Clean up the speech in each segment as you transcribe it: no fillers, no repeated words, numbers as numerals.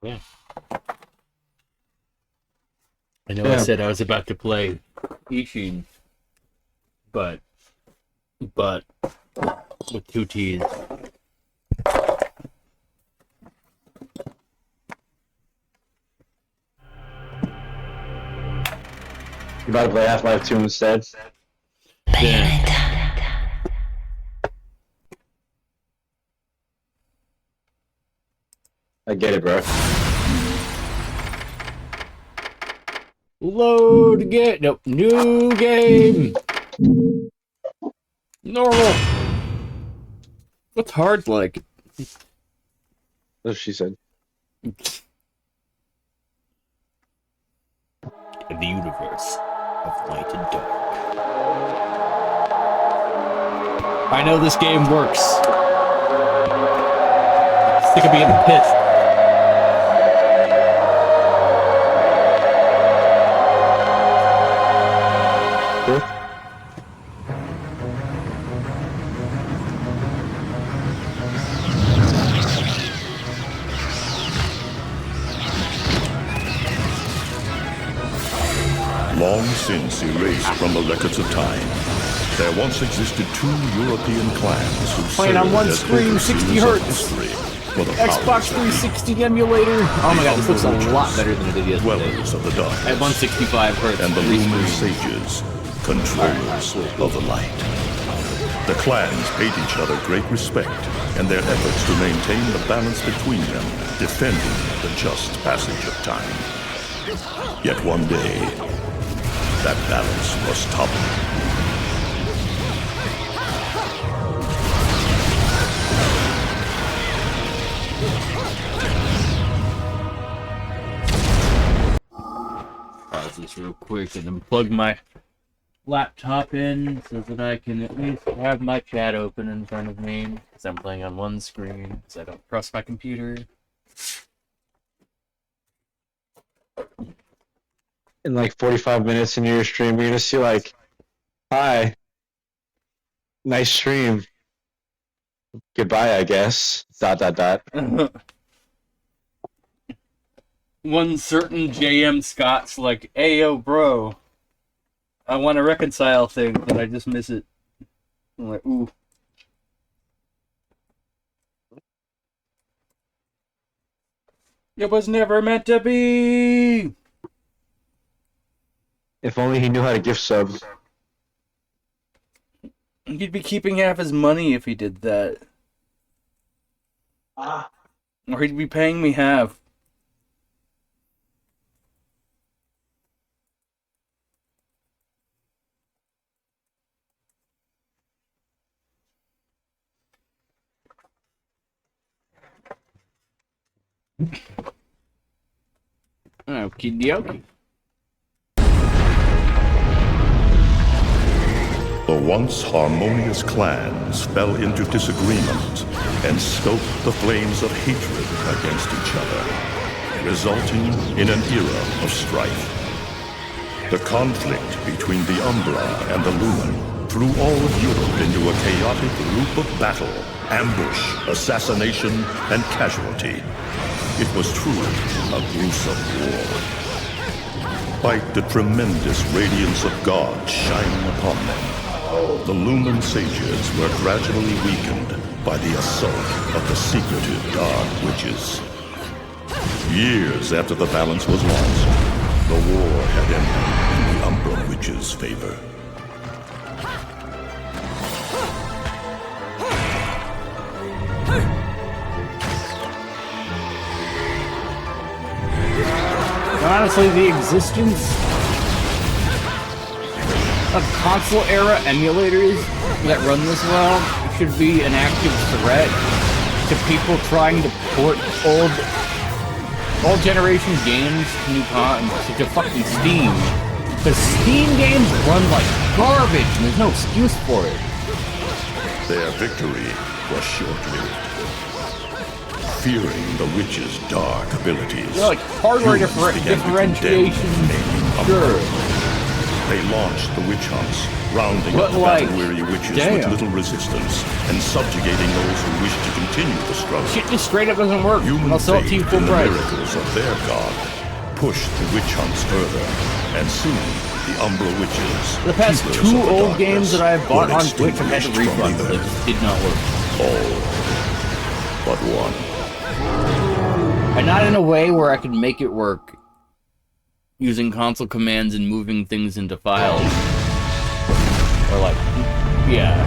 Yeah. I know I said I was about to play Ishin, but with two T's. You about to play Half-Life 2 instead? Yeah. I get it, bro. Load game. Nope. New game. Normal. What's hard like? That's what she said. In the universe of light and dark. I know this game works. Sick of being pissed. Long since erased from the records of time, there once existed two European clans who Playing on served one as screen, overseers 60 of hertz. history for the Xbox powers that be. 360 emulator. Oh my god, this looks a lot better than it did yesterday. Dwellers of the darkness, At 165 hertz. and the three lunar screens. sages, controllers of the light. The clans paid each other great respect, and their efforts to maintain the balance between them defended the just passage of time. Yet one day, that balance was toppled. Pause this real quick and then plug my laptop in so that I can at least have my chat open in front of me because I'm playing on one screen because I don't trust my computer. In like 45 minutes into your stream, you're gonna see like, hi, nice stream. Goodbye, I guess. ... One certain JM Scott's like, "Hey yo, bro, I want to reconcile things, but I just miss it." I'm like, ooh. It was never meant to be. If only he knew how to gift sub. He'd be keeping half his money if he did that. Or he'd be paying me half. Okie dokie. The once harmonious clans fell into disagreement and stoked the flames of hatred against each other, resulting in an era of strife. The conflict between the Umbra and the Lumen threw all of Europe into a chaotic loop of battle, ambush, assassination, and casualty. It was truly a gruesome war. Despite the tremendous radiance of God shining upon them, the Lumen Sages were gradually weakened by the assault of the secretive Dark Witches. Years after the balance was lost, the war had ended in the Umbra Witches' favor. Honestly, the existence of console-era emulators that run this well should be an active threat to people trying to port old generation games to new to fucking Steam. Because Steam games run like garbage and there's no excuse for it. Their victory was short-lived. Fearing the witch's dark abilities, They're like hardware humans began to condemn differentiation, the remaining sure. Umbra. They launched the witch hunts, rounding But, up the like, battle-weary witches damn. with little resistance and subjugating those who wished to continue the struggle. Shit just straight up doesn't work. Human I'll sell it to you faith full in the price. miracles of their god pushed the witch hunts further, and soon the Umbra witches, The past keepers 2 of the old darkness, games that I've bought were on Twitch have had to extinguished from refund. the They earth. just did not work. All but one. And not in a way where I could make it work using console commands and moving things into files. Or like, yeah,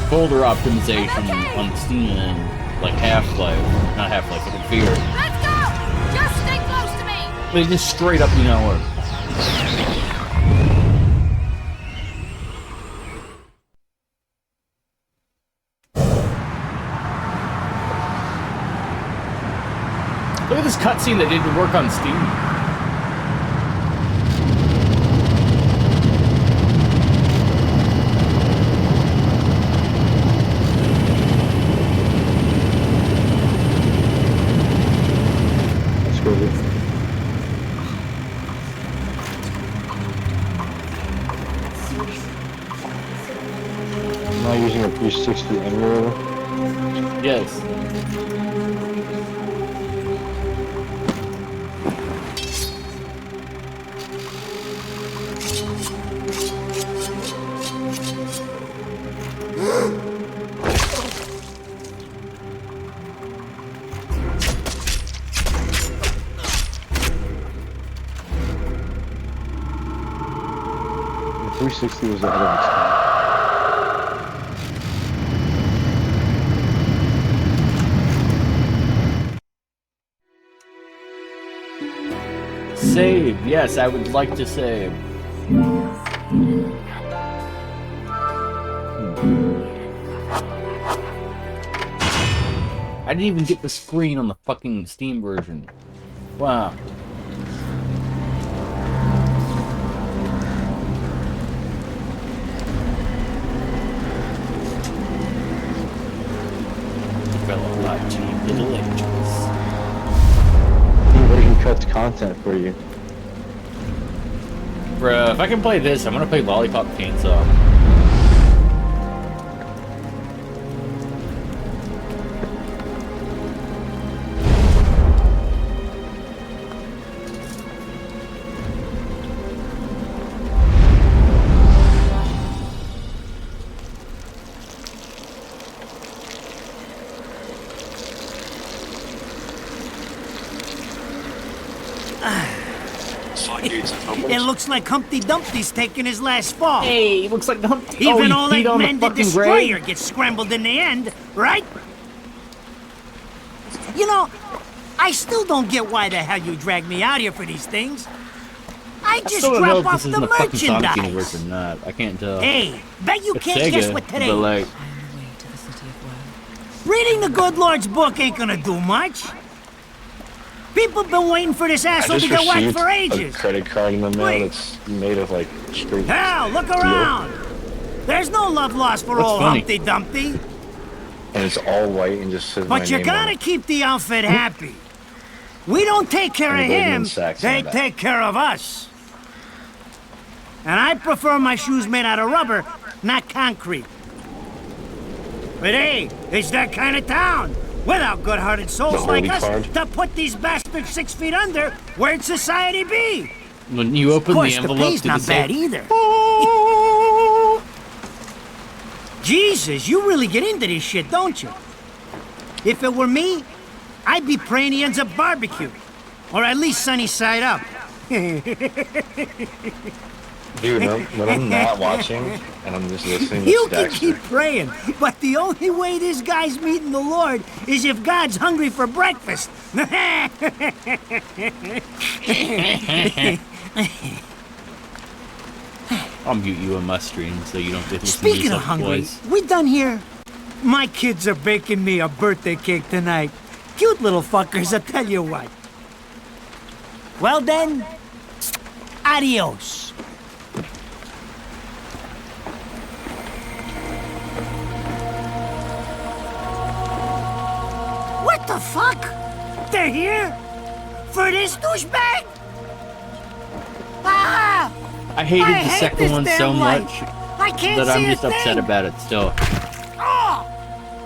folder optimization on Steam and like Half-Life. Not Half-Life, but Fear. Let's go! Just stay close to me! They just straight up do not work. Look at this cutscene that didn't work on Steam. That's crazy. I'm not using a 360 emulator. Yes. The 360 was ahead of its time. Save. Yes, I would like to save. I didn't even get the screen on the fucking Steam version. Wow. Developed by Team Little Angels. They can cut content for you. Bruh, if I can play this, I'm gonna play Lollipop Chainsaw. It looks like Humpty Dumpty's taking his last fall. Hey, looks like Humpty. Even he all peed that on the mended fucking destroyer grave. gets scrambled in the end, right? You know, I still don't get why the hell you dragged me out here for these things. I I just still don't know drop if off this is the in the fucking Sonic universe or merchandise. not. I can't tell. Hey, bet you It's can't Sega, guess what today but is. like, Reading the good Lord's book ain't gonna do much. People been waiting for this I asshole just to get whacked received for a ages. credit card in the mail Wait. that's made of like straight. Hell, look around. There's no love lost for That's old funny. Humpty Dumpty. And it's all white and just says my But you name on gotta it. keep the outfit happy. We don't take care of And Goldman him, Sachs on they the back. take care of us. And I prefer my shoes made out of rubber, not concrete. But hey, it's that kind of town. Without good-hearted souls The like holy us card? to put these bastards 6 feet under, where'd society be? when you Of open course, the the envelope, pay's did it not say, bad either. Jesus, you really get into this shit, don't you? If it were me, I'd be praying he ends up barbecued. Or at least sunny side up. Dude, when I'm not watching and I'm just listening to You can Stackster, keep praying, but the only way this guy's meeting the Lord is if God's hungry for breakfast. I'll mute you on my stream so you don't get to listen to Speaking of yourself hungry, twice. we done here? My kids are baking me a birthday cake tonight. Cute little fuckers, I tell you what. Well then, adios. What the fuck? They're here? For this douchebag? Ah! I hated the hate second this one so damn light. much I can't that see I'm just a upset thing. about it still. Oh,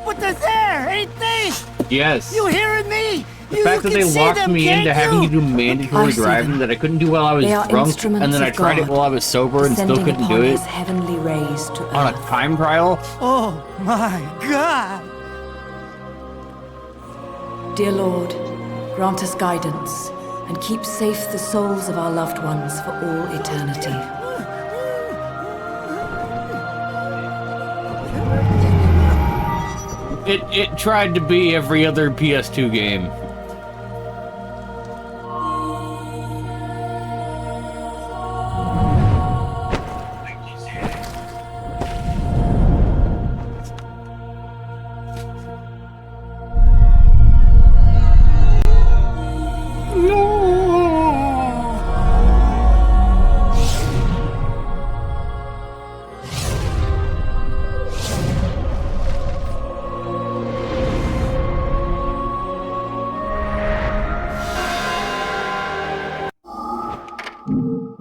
what the there? Anything? Yes. You hearing me? The fact that they locked me into having to do mandatory I see driving them. that I couldn't do while I was They are drunk, instruments and then I of tried it God, while I was sober and still descending couldn't upon do it his heavenly rays to on a earth. time trial. Oh my God! Dear Lord, grant us guidance and keep safe the souls of our loved ones for all eternity. It tried to be every other PS2 game.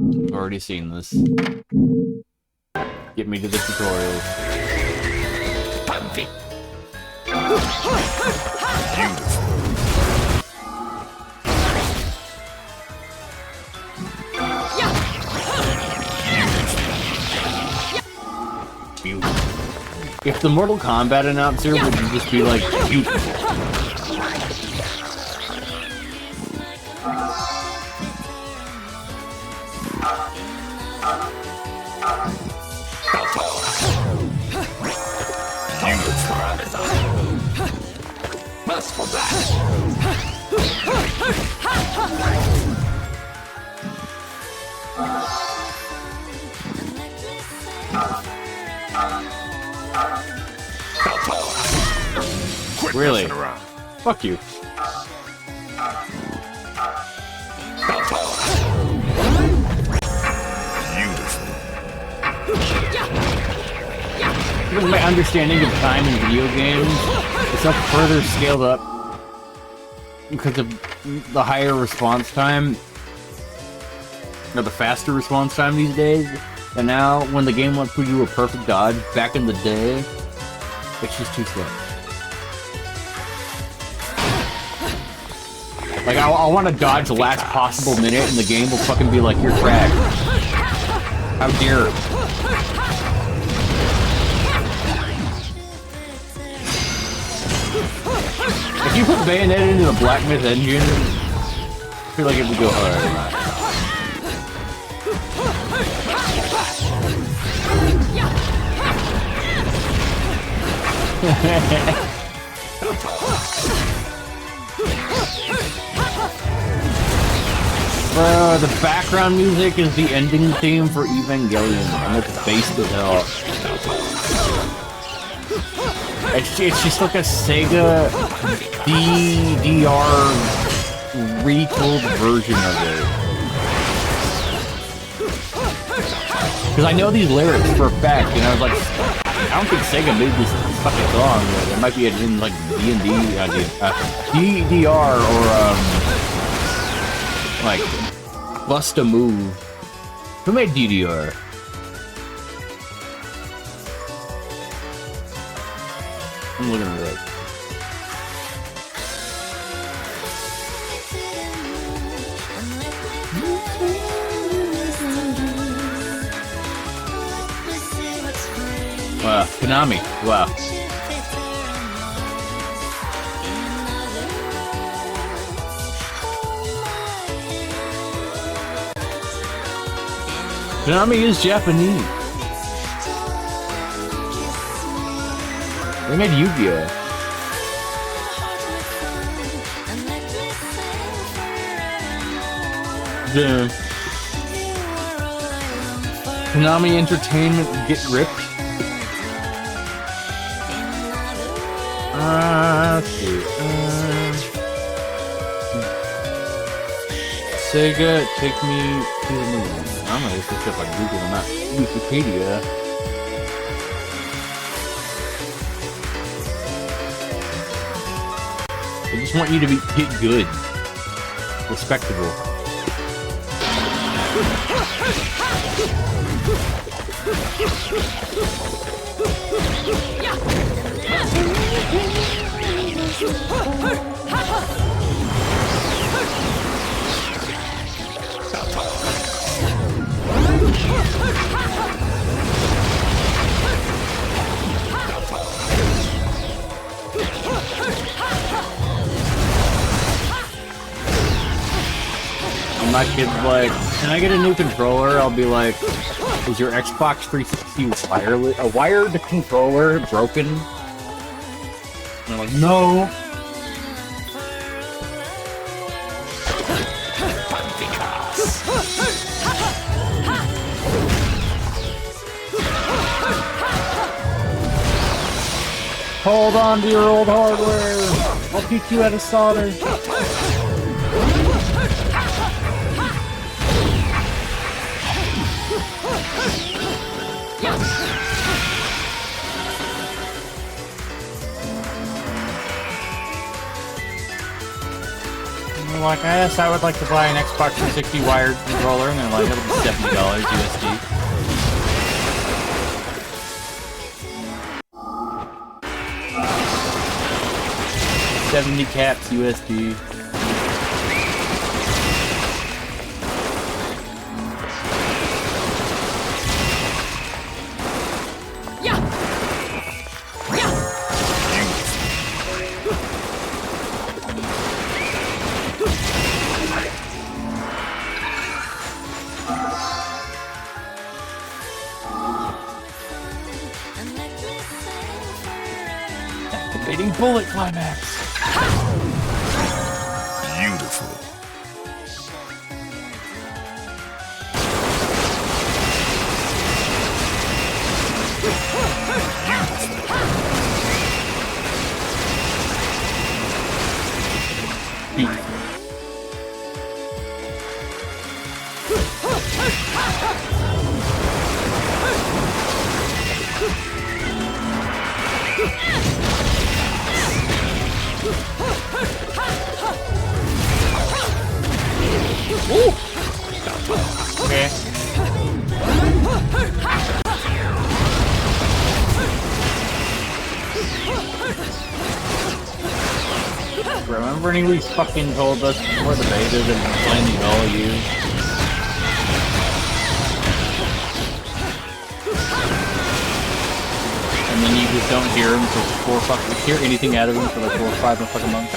I've already seen this. Get me to the tutorial. If the Mortal Kombat announcer would just be like, beautiful. Really? Fuck you. Even my understanding of time in video games is up further scaled up because of the higher response time, or the faster response time these days. And now, when the game wants to do a perfect dodge, back in the day, it's just too slow. Like, I want to dodge the last possible minute, and the game will fucking be like, you're cracked. How dare. If you put Bayonetta into the Black Myth engine, I feel like it would go hard. The background music is the ending theme for Evangelion, and it's based as hell. It's just like a Sega DDR retold version of it. Because I know these lyrics for a fact, and I was like, I don't think Sega made this fucking song. It might be in like D&D, DDR, or like Bust a Move. Who made DDR? I'm looking at it. Wow, Konami. Wow. Konami is Japanese. They made Yu-Gi-Oh! The Konami Entertainment get ripped. Let's see. Sega, take me to the moon. I'm gonna look this up on Google, not Wikipedia. I just want you to get good. Respectable. And my kid's like, can I get a new controller? I'll be like, is your Xbox 360 wired controller broken? And I'm like, no. Hold on to your old hardware. I'll teach you how to solder. And like, yes, I would like to buy an Xbox 360 wired controller, and they're like, it'll be $70 USD. $70 caps USD. Activating bullet climax. Beautiful. Okay. Remember when we fucking told us before the beta that blinding all of you? And then you just don't hear him for hear anything out of him for like 4 or 5 fucking months.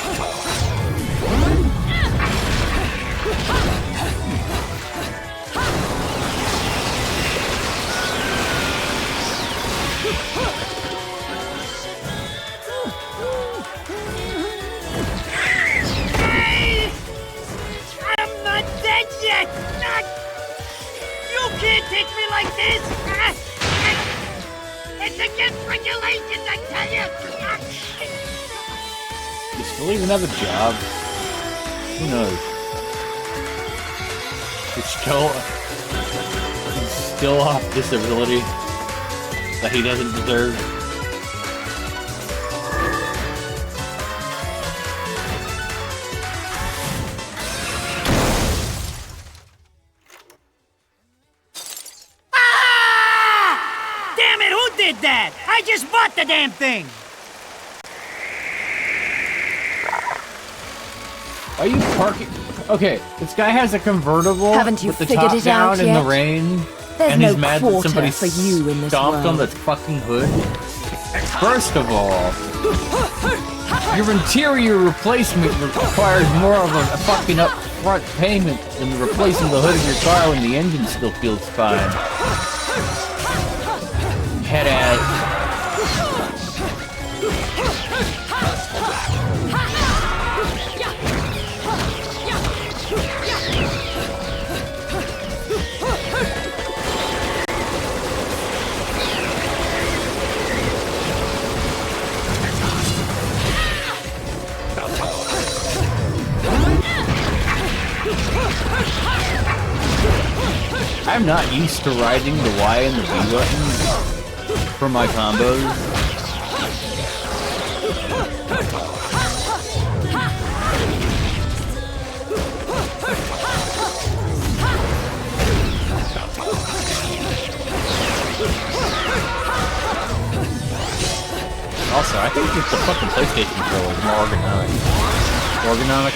I'm not dead yet! Not... You can't take me like this! It's against regulations, I tell you! Does he still even have a job? Who knows? He's still off disability that he doesn't deserve. Damn it, who did that? I just bought the damn thing! Are you parking? Okay, this guy has a convertible Haven't you with the figured top it down out in yet? the rain, There's and he's no mad that quarter somebody for you in this stomped on world. the fucking hood. First of all, your interior replacement requires more of a fucking upfront payment than replacing the hood of your car when the engine still feels fine. Head ass. I'm not used to riding the Y and the B buttons for my combos. PlayStation controller is more ergonomic. Ergonomic?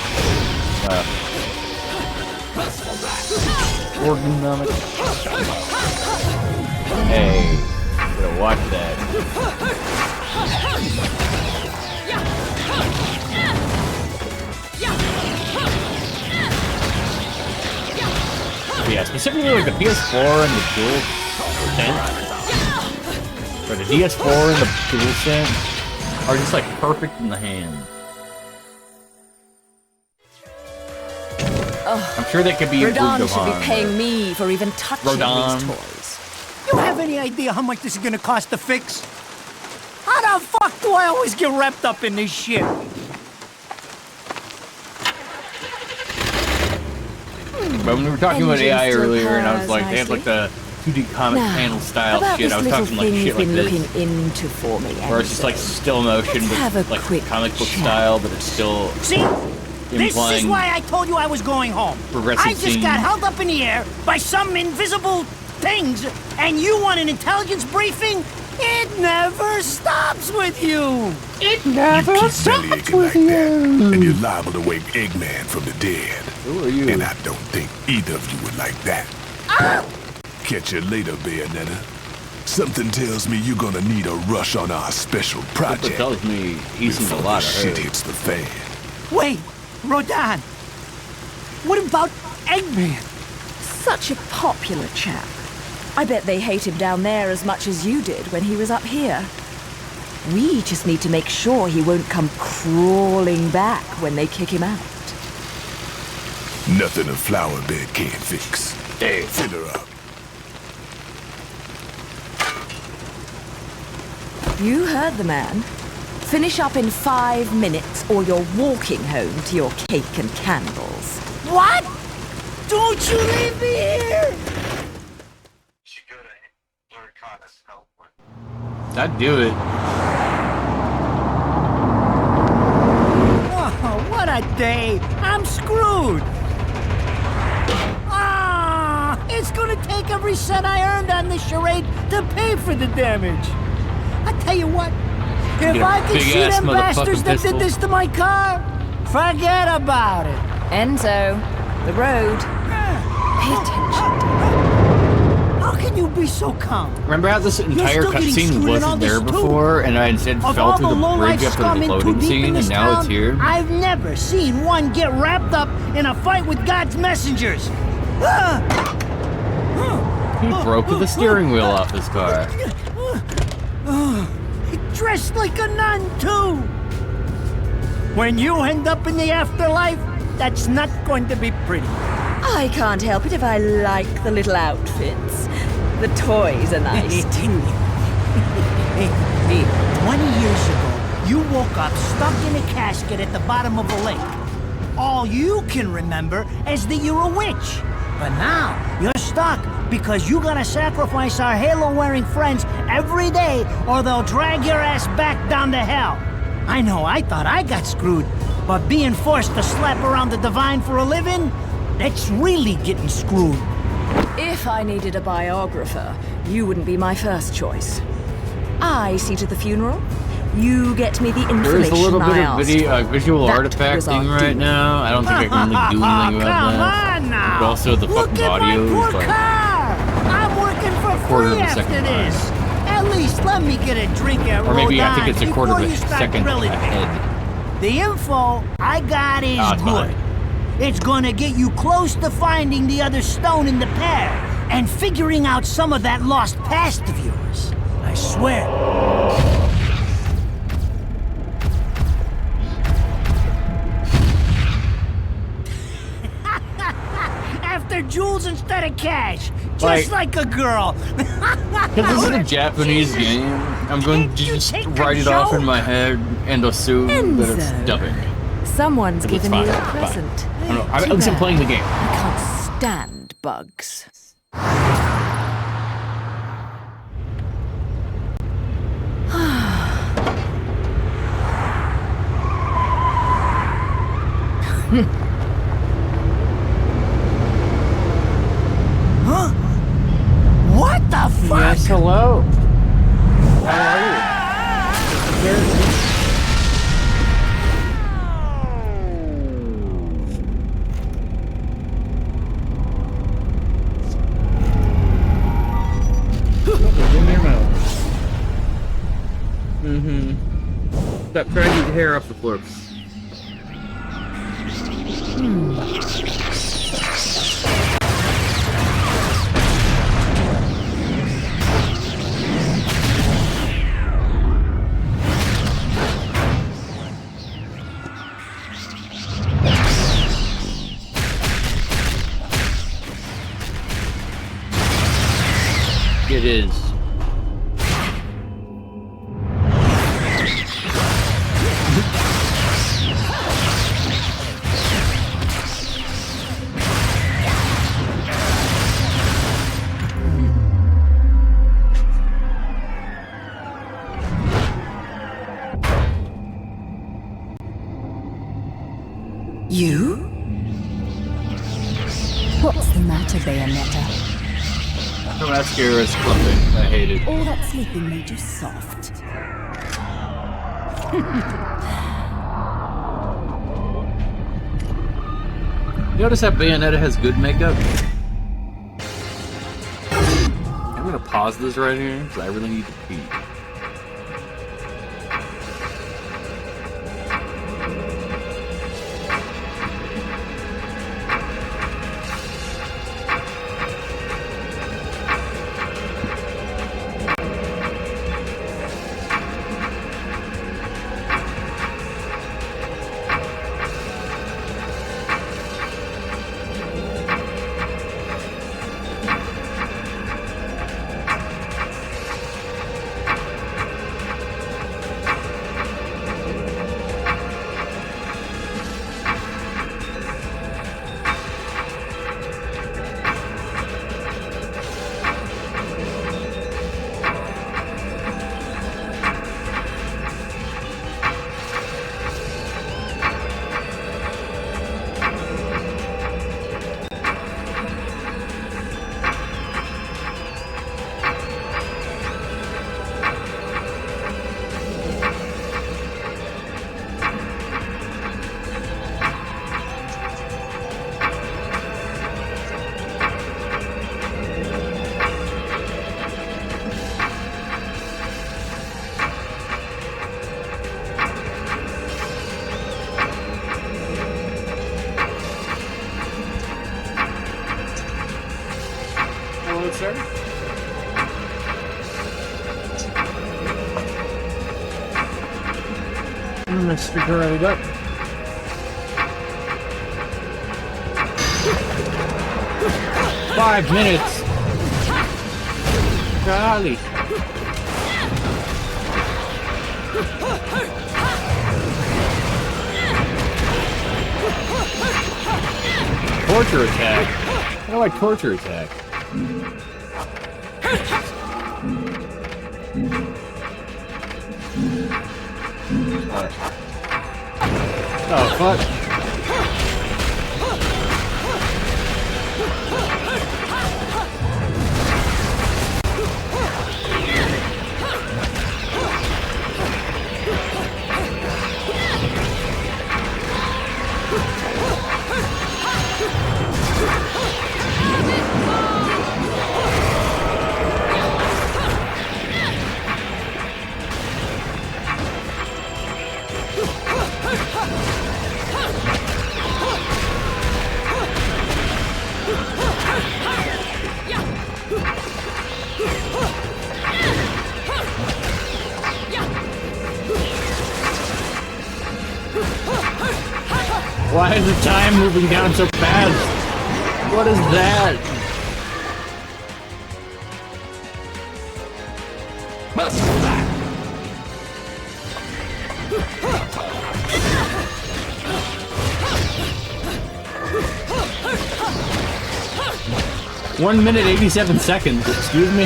Ergonomic. Hey, gotta watch that. Yeah, specifically like the PS4 and the DualSense, or the DS4 and the DualSense are just like perfect in the hand. I'm sure they could be improved Rodan upon. should be paying me for even touching Rodan. these toys. You have any idea how much this is gonna cost to fix? How the fuck do I always get wrapped up in this shit? But when we were talking about Engines AI still earlier, and I was powers like, they have like nicely. the 2D comic Now, panel style about shit. this I was little talking like thing shit you've like been this, looking into for me, where it's just like Enzo. still motion, Let's have but a like quick comic book chat. style, but it's still See? This is implying why I told you I was going home. progressive I just scenes. got held up in the air by some invisible things, and you want an intelligence briefing? It never stops with you. It You never keep stops bellyaching with like that, you. and you're liable to wake Eggman from the dead. Who are you? And I don't think either of you would like that. Catch you later, Bayonetta. Something tells me you're gonna need a rush on our special It project tells me he's in a before the lot of shit hurt. hits the fan. Wait, Rodan. What about Eggman? Such a popular chap. I bet they hate him down there as much as you did when he was up here. We just need to make sure he won't come crawling back when they kick him out. Nothing a flower bed can't fix. Dave. Fill her up. You heard the man. Finish up in 5 minutes or you're walking home to your cake and candles. What? Don't you leave me here! I'd do it. Oh, what a day! I'm screwed! Ah, it's gonna take every cent I earned on this charade to pay for the damage. I tell you what, if Get a I could see big-ass them bastards motherfucking that pistol. did this to my car, forget about it. Enzo, the road. Pay attention. How can you be so calm? Remember how this entire still getting cutscene screwed in all wasn't there this, too. before, and I instead Of fell all through the the low-life bridge after scum the in too loading deep scene, in this and now it's town, here? I've never seen one get wrapped up in a fight with God's messengers. He broke the steering wheel off his car. Dressed like a nun, too. When you end up in the afterlife, that's not going to be pretty. I can't help it if I like the little outfits. The toys are nice too. Hey, 20 years ago, you woke up stuck in a casket at the bottom of a lake. All you can remember is that you're a witch. But now, you're stuck because you gotta sacrifice our halo-wearing friends every day or they'll drag your ass back down to hell. I know, I thought I got screwed, but being forced to slap around the divine for a living, that's really getting screwed. If I needed a biographer, you wouldn't be my first choice. I see to the funeral. You get me the information There is a little bit I of asked for. visual That artifact was our thing right deal. now. I don't think I can really do anything about Come that. on now! But also the Look fucking at audio my poor is like car! I'm working for quarter of free a after second this. At least let me get a drink at or maybe I think Rodon's it's a quarter of before a you start second grilling me. ahead. The info I got is Oh, it's good. fine. It's gonna get you close to finding the other stone in the pair and figuring out some of that lost past of yours. I swear. After jewels instead of cash, just like a girl. Because this is a Japanese game, I'm going to just take a write it off joke? in my head and assume that it's Enzo. dubbing. Someone's It's given fine, you a it's fine. present. I don't know. At Too least I'm bad. playing the game. I can't stand bugs. What the fuck? Yes, hello. How are you? Stop trying to get hair off the floor. It is. You? What's the matter, Bayonetta? No, that scare is flipping. I hate it. All that sleeping made you soft. Notice that Bayonetta has good makeup? I'm gonna pause this right here because I really need to pee. Sir? Let's figure it out. Five minutes. Golly. Torture attack. How do I torture attack? Oh, fuck. Why is the time moving down so fast? What is that? One minute, 87 seconds, excuse me?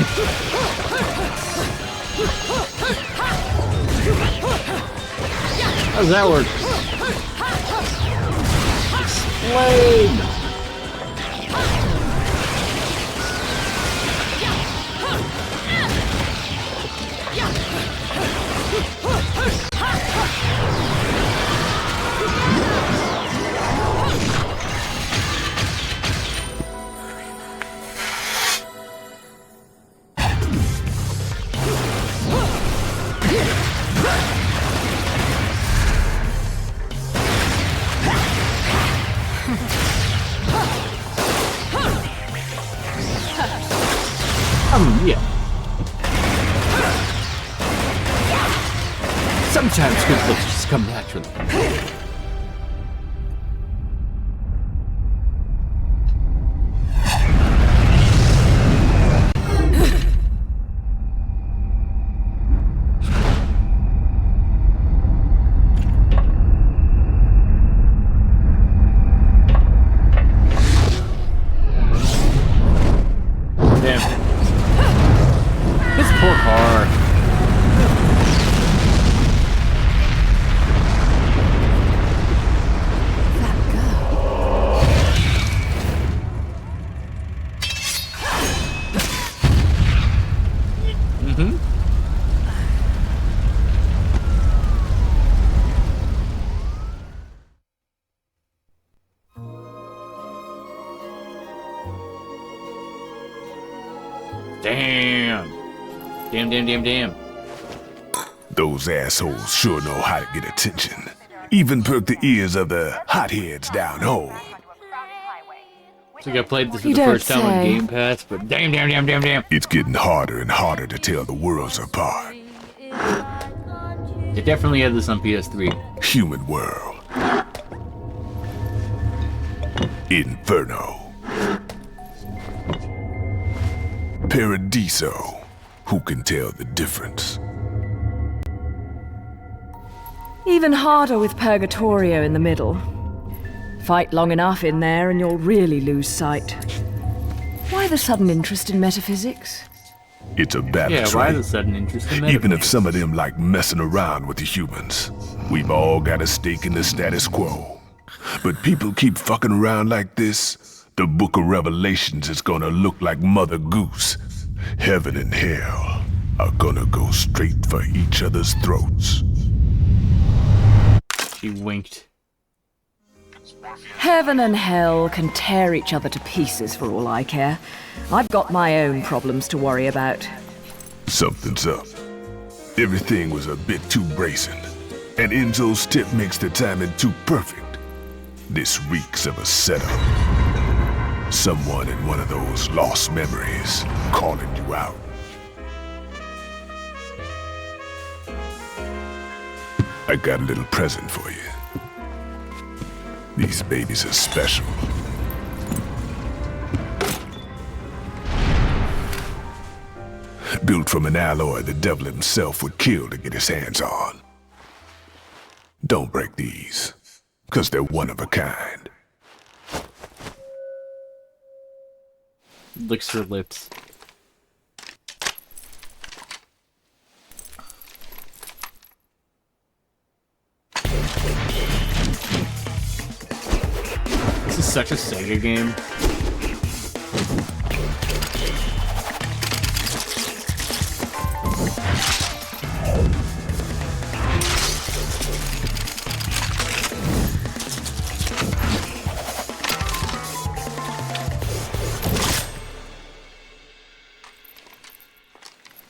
How does that work? Explain! just come naturally. Damn. Those assholes sure know how to get attention. Even perk the ears of the hotheads down home. I think I played this for You the don't first time on say. Game Pass, but damn. It's getting harder and harder to tell the worlds apart. It definitely had this on PS3. Human world. Inferno. Paradiso. Who can tell the difference? Even harder with Purgatorio in the middle. Fight long enough in there and you'll really lose sight. Why the sudden interest in metaphysics? It's a balance, Yeah, why right? the sudden interest in Even if metaphysics? some of them like messing around with the humans, we've all got a stake in the status quo. But people keep fucking around like this, the Book of Revelations is gonna look like Mother Goose. Heaven and hell are gonna go straight for each other's throats. She winked. Heaven and hell can tear each other to pieces for all I care. I've got my own problems to worry about. Something's up. Everything was a bit too brazen, and Enzo's tip makes the timing too perfect. This reeks of a setup. Someone in one of those lost memories calling you out. I got a little present for you. These babies are special. Built from an alloy the devil himself would kill to get his hands on. Don't break these, 'cause they're one of a kind. Licks her lips. This is such a Sega game.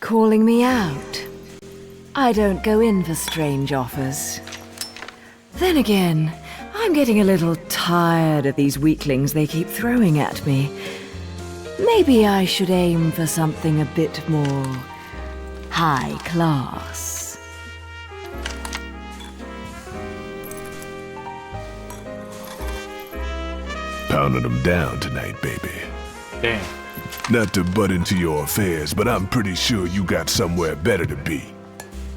Calling me out? I don't go in for strange offers. Then again, I'm getting a little tired of these weaklings they keep throwing at me. Maybe I should aim for something a bit more high class. Pounding them down tonight, baby. Damn. Not to butt into your affairs, but I'm pretty sure you got somewhere better to be.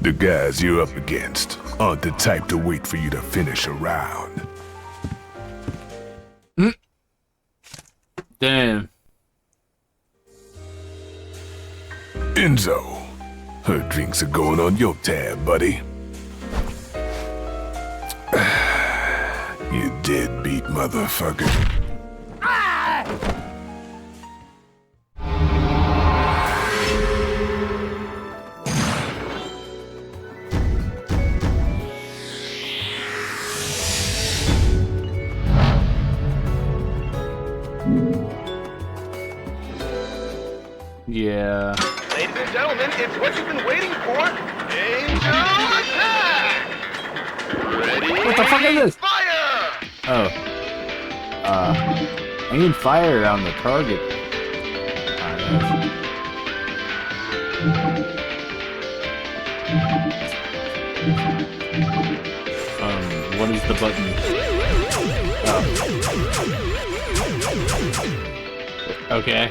The guys you're up against aren't the type to wait for you to finish a round. Damn. Enzo, her drinks are going on your tab, buddy. You deadbeat motherfucker. Yeah. Ladies and gentlemen, it's what you've been waiting for. Angel attack! Ready? What the fuck is this? Fire! Oh. Aim fire on the target. what is the button? Oh. Okay.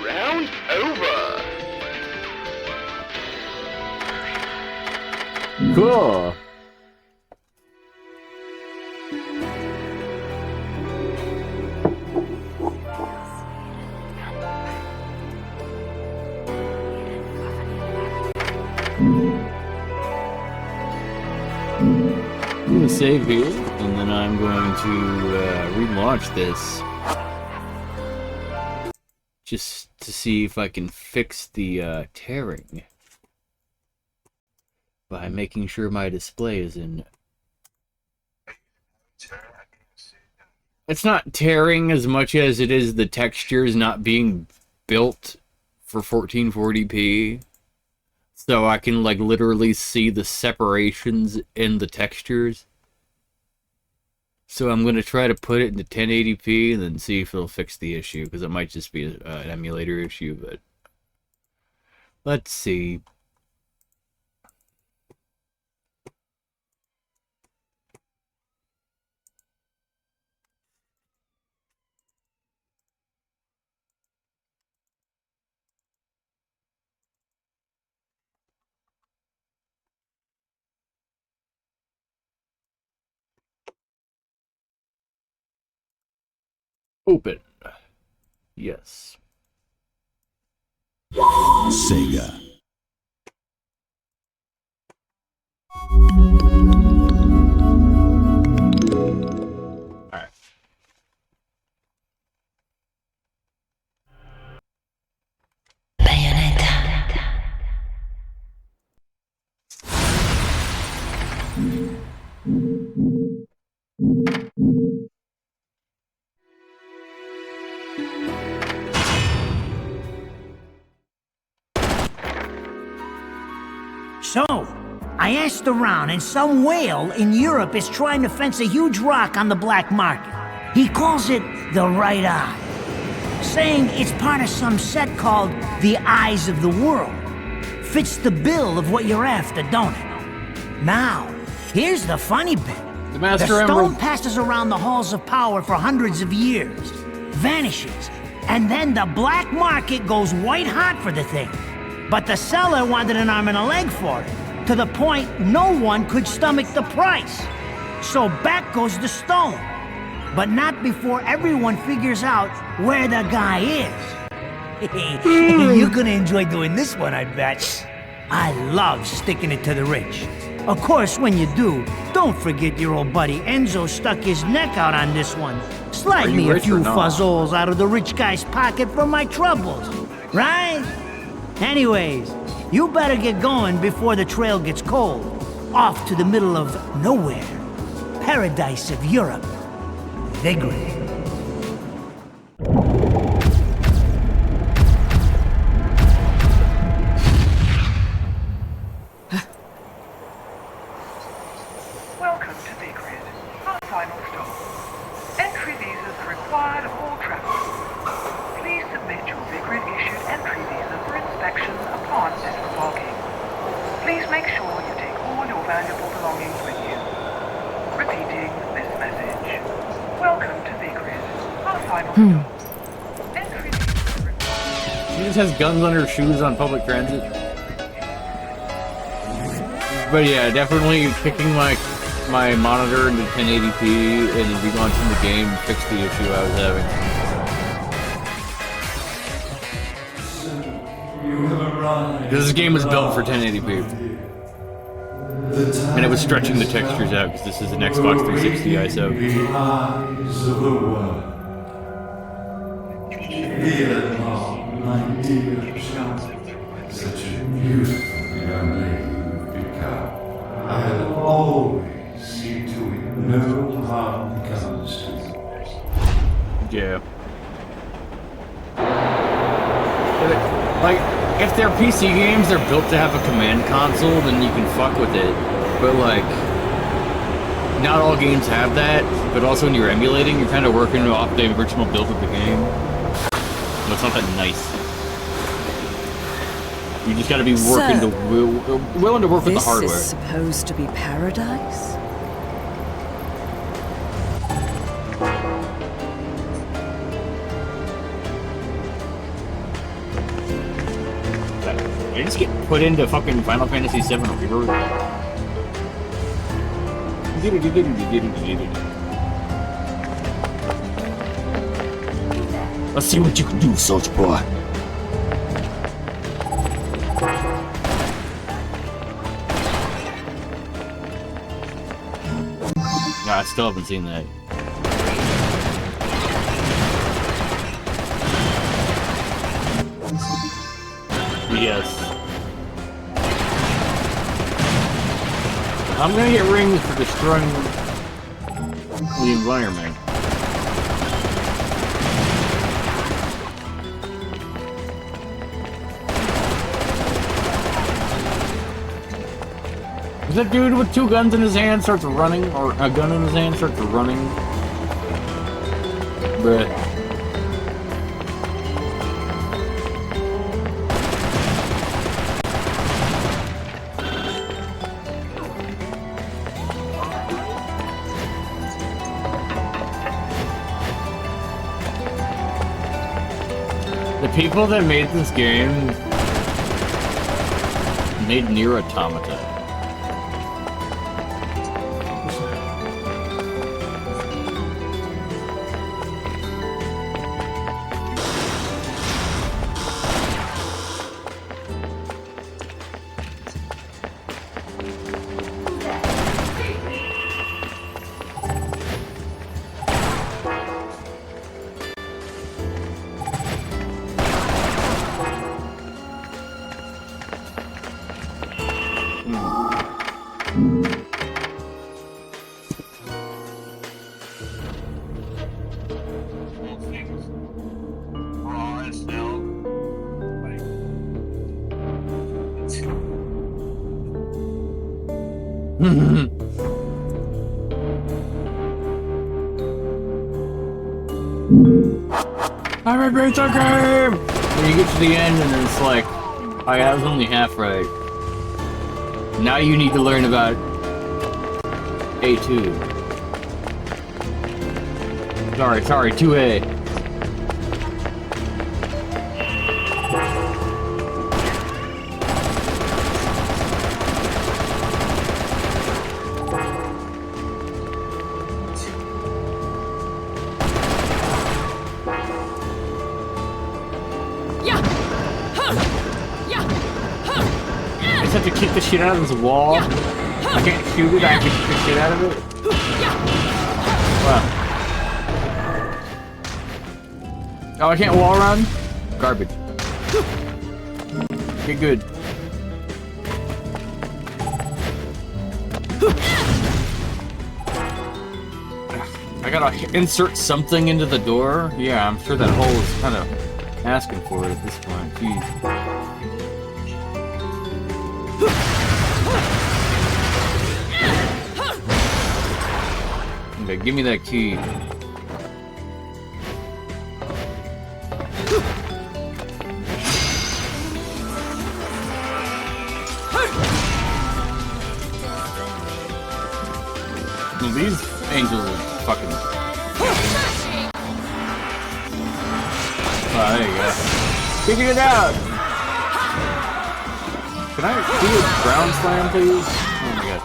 Round over. Cool. I'm gonna save here, and then I'm going to relaunch this just to see if I can fix the tearing by making sure my display is in. It's not tearing as much as it is the textures not being built for 1440p. So I can, like, literally see the separations in the textures. So I'm going to try to put it into 1080p and then see if it'll fix the issue, because it might just be an emulator issue, but let's see. Open. Yes. Sega. Alright. So, I asked around, and some whale in Europe is trying to fence a huge rock on the black market. He calls it the Right Eye, saying it's part of some set called the Eyes of the World. Fits the bill of what you're after, don't it? Now, here's the funny bit. The Master stone Emerald passes around the halls of power for hundreds of years, vanishes, and then the black market goes white hot for the thing. But the seller wanted an arm and a leg for it, to the point no one could stomach the price. So back goes the stone. But not before everyone figures out where the guy is. You're gonna enjoy doing this one, I bet. I love sticking it to the rich. Of course, when you do, don't forget your old buddy Enzo stuck his neck out on this one. Slide me a few fuzzoles out of the rich guy's pocket for my troubles, right? Anyways, you better get going before the trail gets cold. Off to the middle of nowhere. Paradise of Europe. Vigrid. Welcome to Vigrid, our final stop. Entry visas are required of all travelers. Please submit your Vigrid-issued entry visa for inspection upon disembarking. Please make sure you take all your valuable belongings with you. Repeating this message. Welcome to Vigrid, our final stop. Entry visas are required. She just has guns on her shoes on public transit. But yeah, definitely picking my monitor into 1080p and relaunching the game fixed the issue I was having. This game was built for 1080p. And it was stretching the textures out because this is an Xbox 360 ISO. My dear child, such a beautiful young lady you've become. I'll always see to it no harm comes to you. Yeah. Like, if they're PC games, they're built to have a command console, then you can fuck with it. But like, not all games have that, but also when you're emulating, you're kind of working off the original build of the game. No, it's not that nice. You just gotta be working willing to work with the hardware. This is supposed to be paradise? Did I just get put into fucking Final Fantasy VII Rebirth? Let's see what you can do, Soldier Boy. No, I still haven't seen that. Yes. I'm gonna get rings for destroying the environment. Is that dude with 2 guns in his hand starts running, or a gun in his hand starts running? Bruh. The people that made this game made Nier Automata. I'm a great game! And you get to the end and it's like, oh yeah, I was only half right. Now you need to learn about A2. Sorry, 2A. The shit out of this wall. I can't shoot it, I have to kick the shit out of it. Wow. Oh, I can't wall run? Garbage. Get good. I gotta insert something into the door? Yeah, I'm sure that hole is kind of asking for it at this point. Jeez. Okay, give me that key. Well, these angels are fucking... Oh, there you go. Figure it out! Can I do a ground slam, please? Oh my god.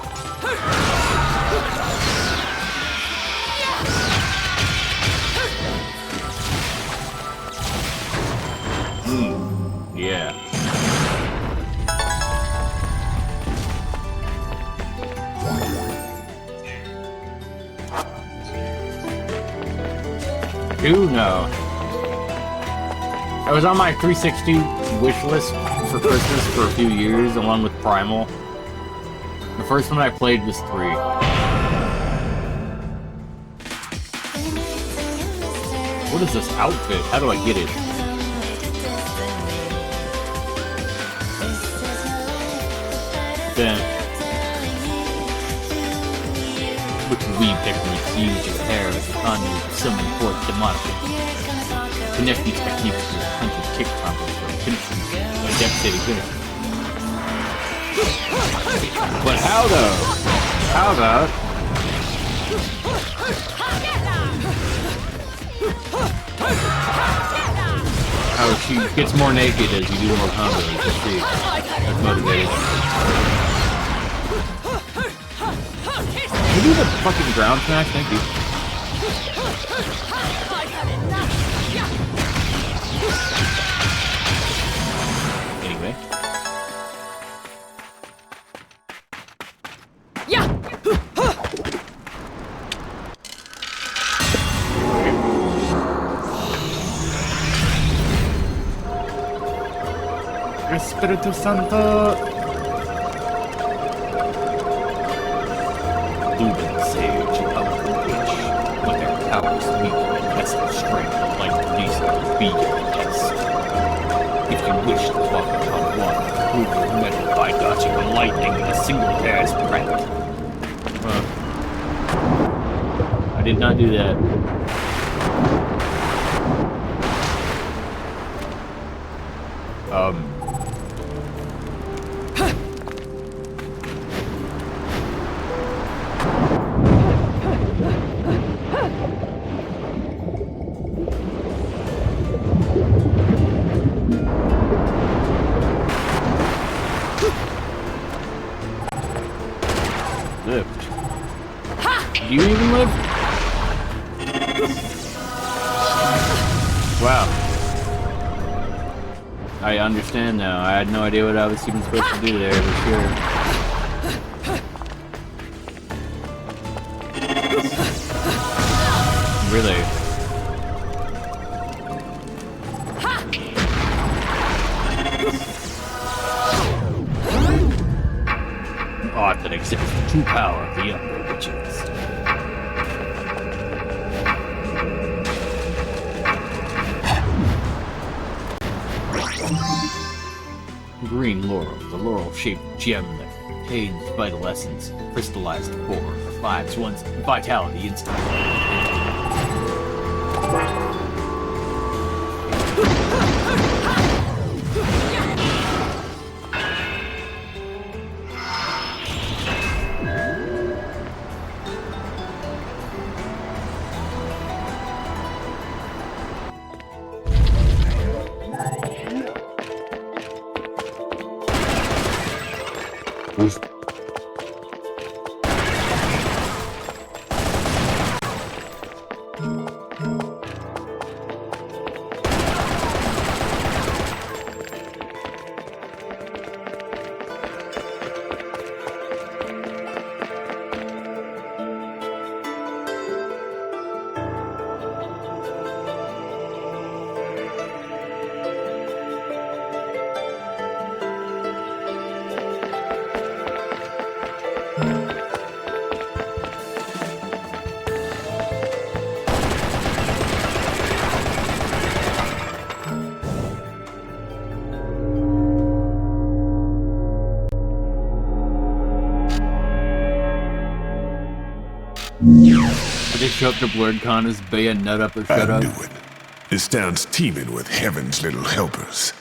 Yeah. Ooh, no. I was on my 360 wish list for Christmas for a few years, along with Primal. The first one I played was 3. What is this outfit? How do I get it? Which weave techniques use your hair as a conduit to summon forth demonic entities. Connect these techniques to your punch and kick combos for finishing a devastating finish. But how though? How though? how she gets more naked as you do more combos. Let's see. That's motivating. Can you do the fucking ground smash? Thank you. Anyway. Espiritu Santo. Lumen Sage, powerful witch, but their powers weak and test their strength like Lisa be your test. If you wish to walk upon water, prove your metal by dodging the lightning in a single hair's breadth. I did not do that. Lift. Do you even live? Wow. I understand now. I had no idea what I was even supposed to do there, but sure. Really? Art that exhibits the true power of the younger witches. Green laurel, the laurel-shaped gem that contains vital essence, crystallized core, revives one's vitality instantly. They show up to BlurredCon as Bayonetta up or shut up. I knew it. This town's teeming with heaven's little helpers.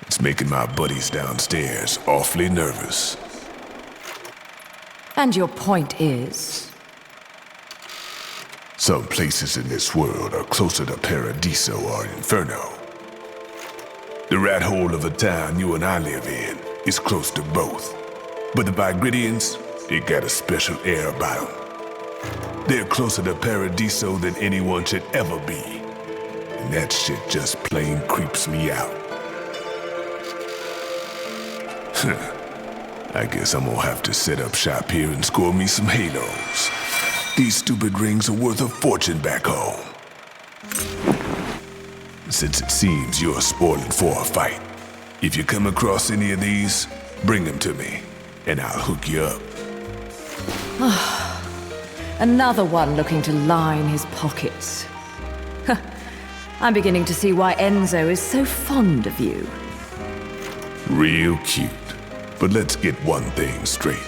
It's making my buddies downstairs awfully nervous. And your point is? Some places in this world are closer to Paradiso or Inferno. The rat hole of a town you and I live in is close to both. But the Vigridians, they got a special air about them. They're closer to Paradiso than anyone should ever be. And that shit just plain creeps me out. I guess I'm gonna have to set up shop here and score me some halos. These stupid rings are worth a fortune back home. Since it seems you're spoiling for a fight, if you come across any of these, bring them to me, and I'll hook you up. Another one looking to line his pockets. I'm beginning to see why Enzo is so fond of you. Real cute. But let's get one thing straight.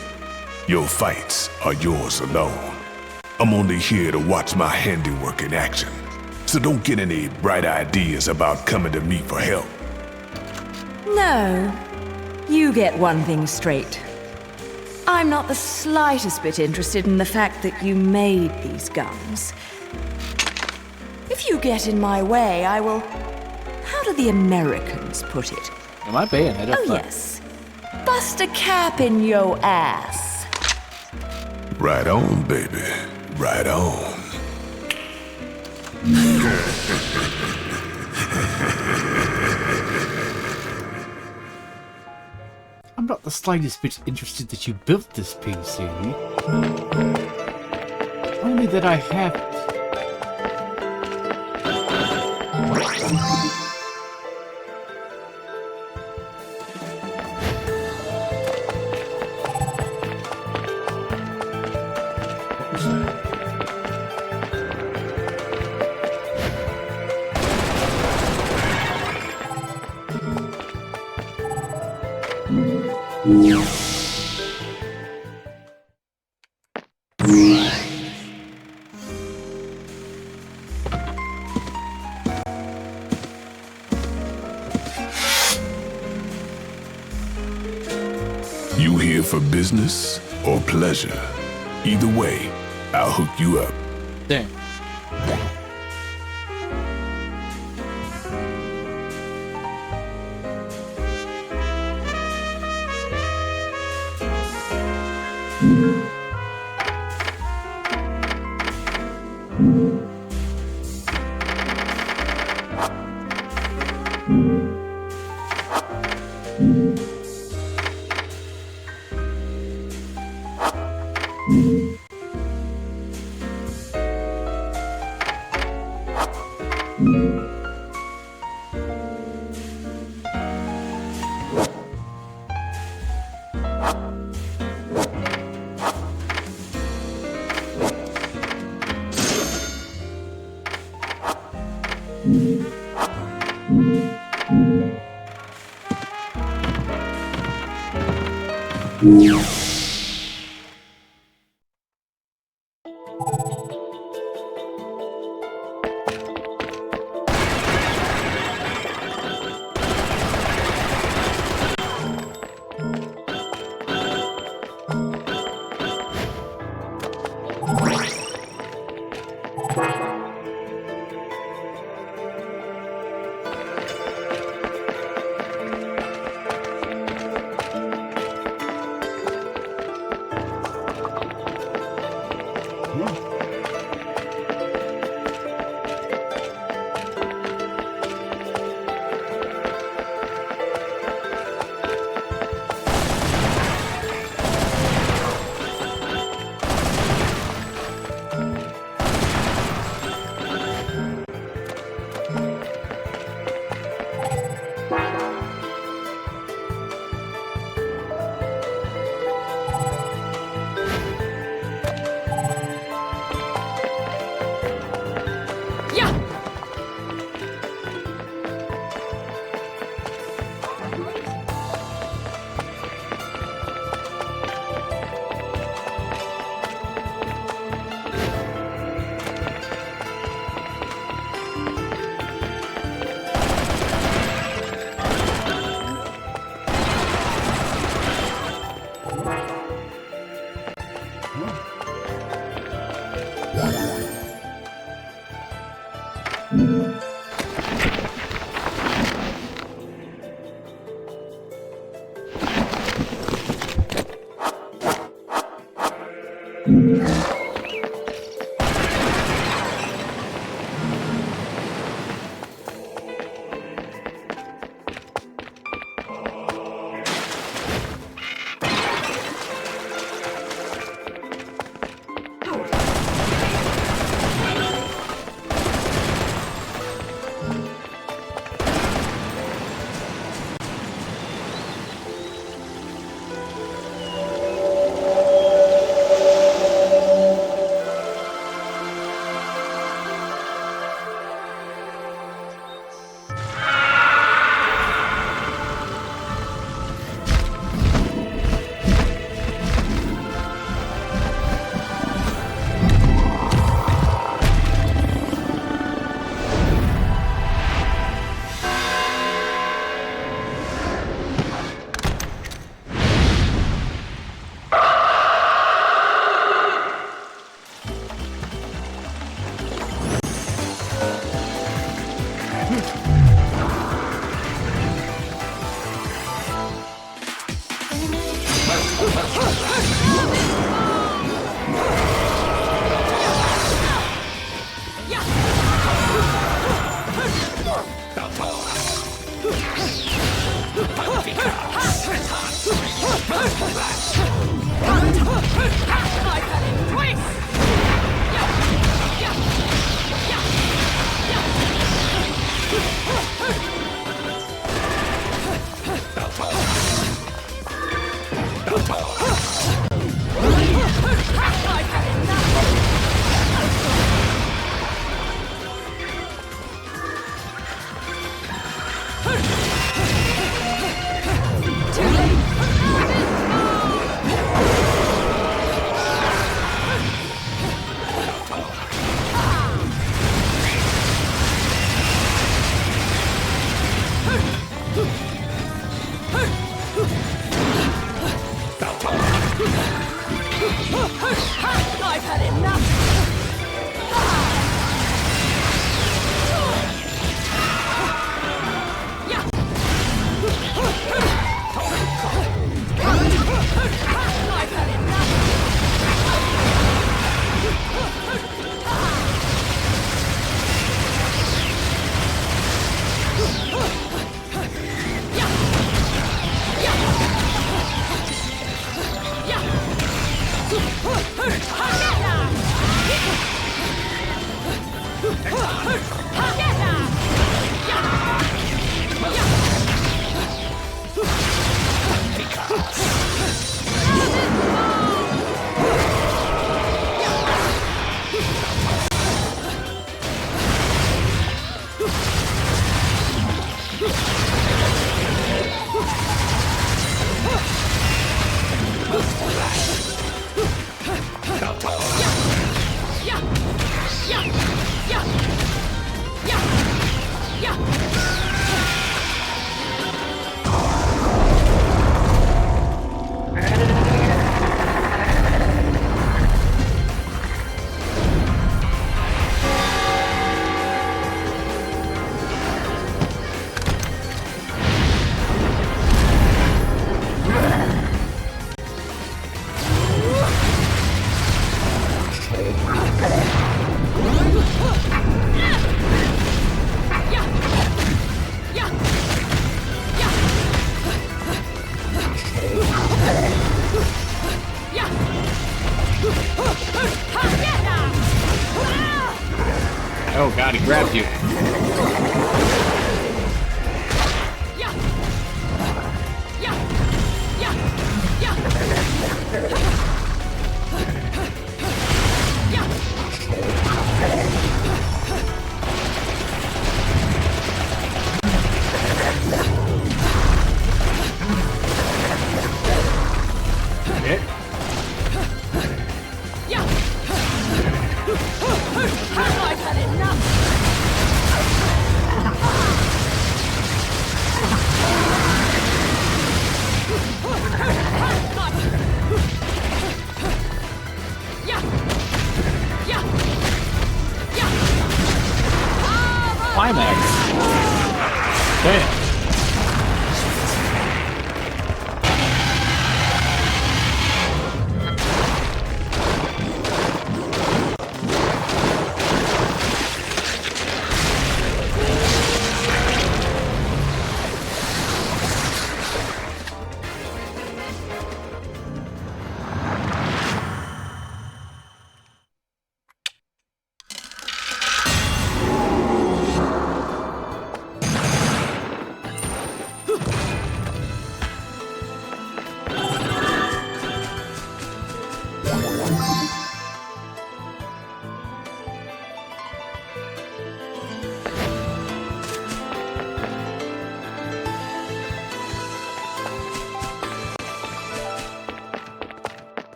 Your fights are yours alone. I'm only here to watch my handiwork in action. So don't get any bright ideas about coming to me for help. No. You get one thing straight. I'm not the slightest bit interested in the fact that you made these guns. If you get in my way, I will How do the Americans put it? Am I Bayonetta? Oh, yes. Bust a cap in yo ass. Right on, baby. Right on. I'm not the slightest bit interested that you built this PC. Only that I have it. You here for business or pleasure? Either way, I'll hook you up. Damn. Oh god, he grabbed you. Climax. Damn.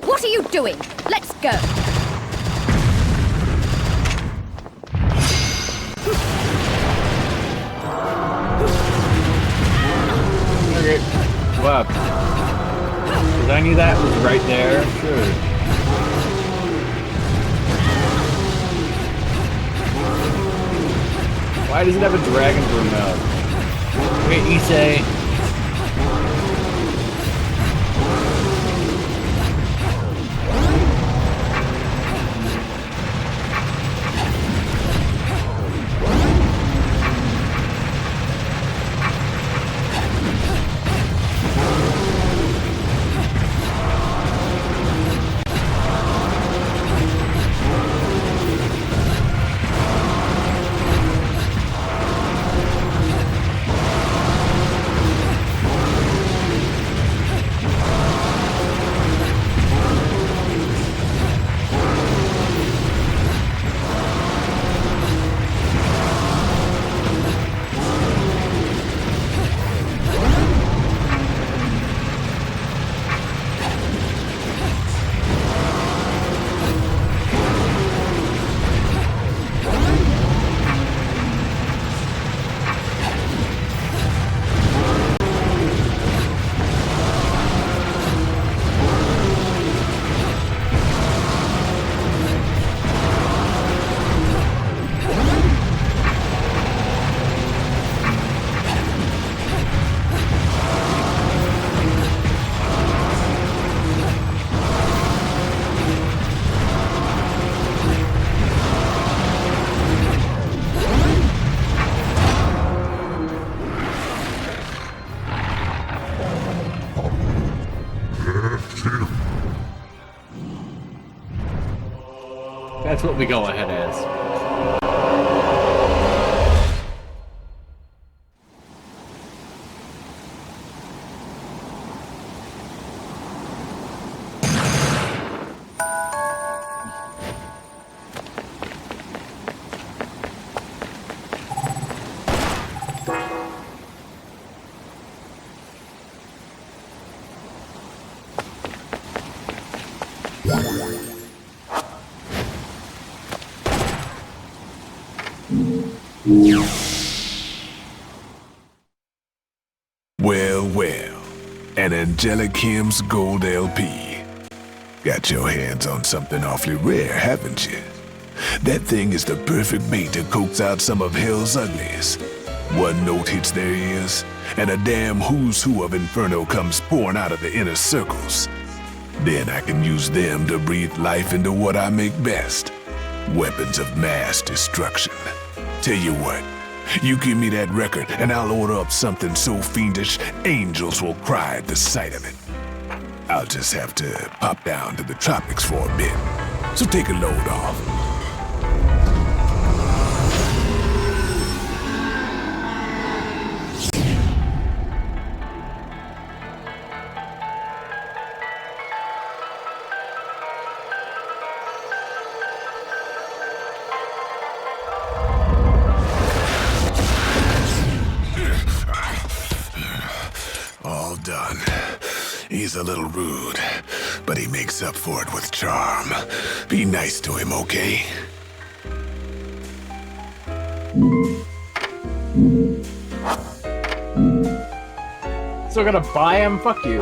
What are you doing? Let's go. Okay. Wow. Because I knew that was right there. Sure. Why does it have a dragon for a mouth? Wait, Issei. That's what we go ahead as. Well, well. An Angelic Hymns Gold LP. Got your hands on something awfully rare, haven't you? That thing is the perfect bait to coax out some of hell's uglies. One note hits their ears, and a damn who's who of Inferno comes pouring out of the inner circles. Then I can use them to breathe life into what I make best. Weapons of mass destruction. Tell you what, you give me that record and I'll order up something so fiendish, angels will cry at the sight of it. I'll just have to pop down to the tropics for a bit. So take a load off. All done. He's a little rude, but he makes up for it with charm. Be nice to him, okay? Still gonna buy him? Fuck you.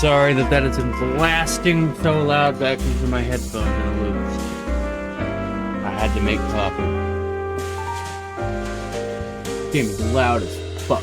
Sorry that is blasting so loud back into my headphones and loops. I had to make coffee. Game is loud as fuck.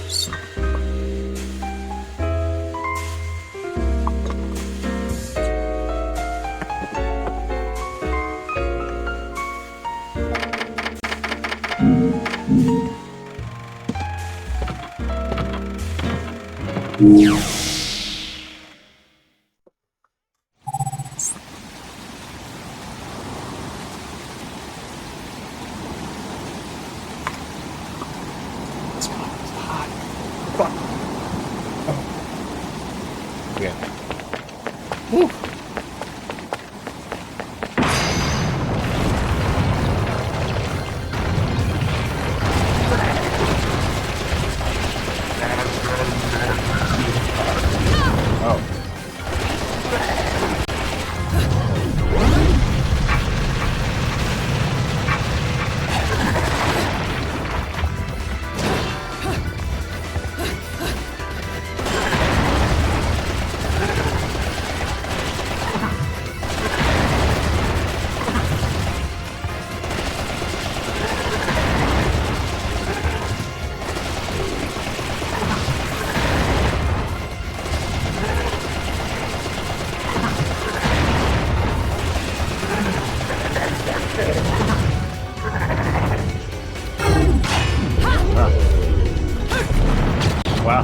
Wow.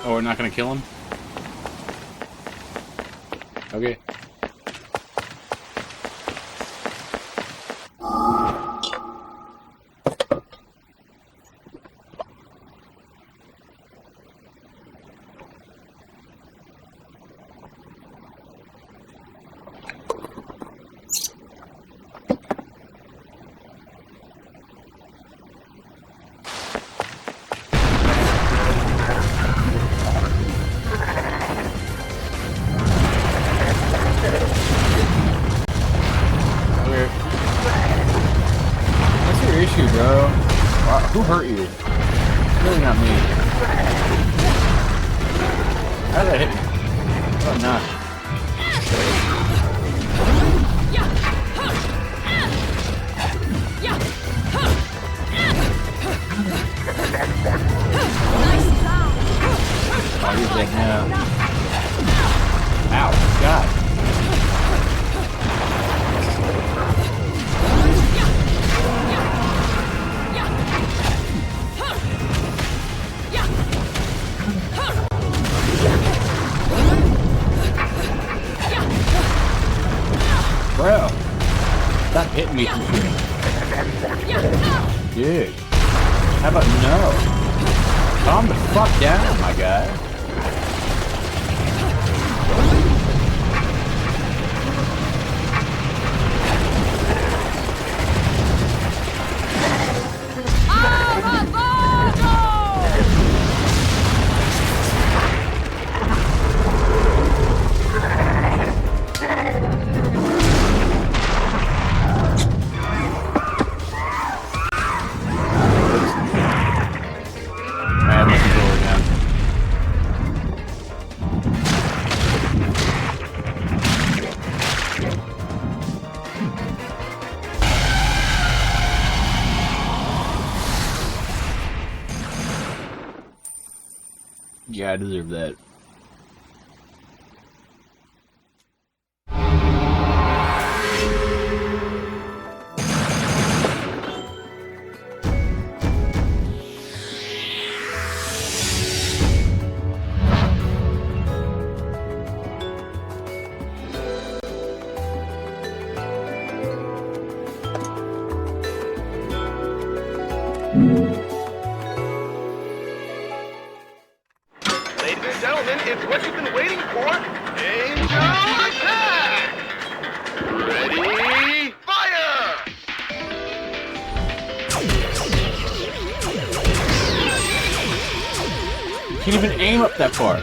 Oh, we're not gonna kill him? Okay. Who hurt you? Really not me. How did that hit me? Oh, not. Oh, you're dead now. Ow, God. Bro, stop hitting me. Dude, how about no? Calm the fuck down, my guy. Yeah, I deserve that. Ladies and gentlemen, it's what you've been waiting for. Angel attack! Ready, fire! Can't even aim up that far.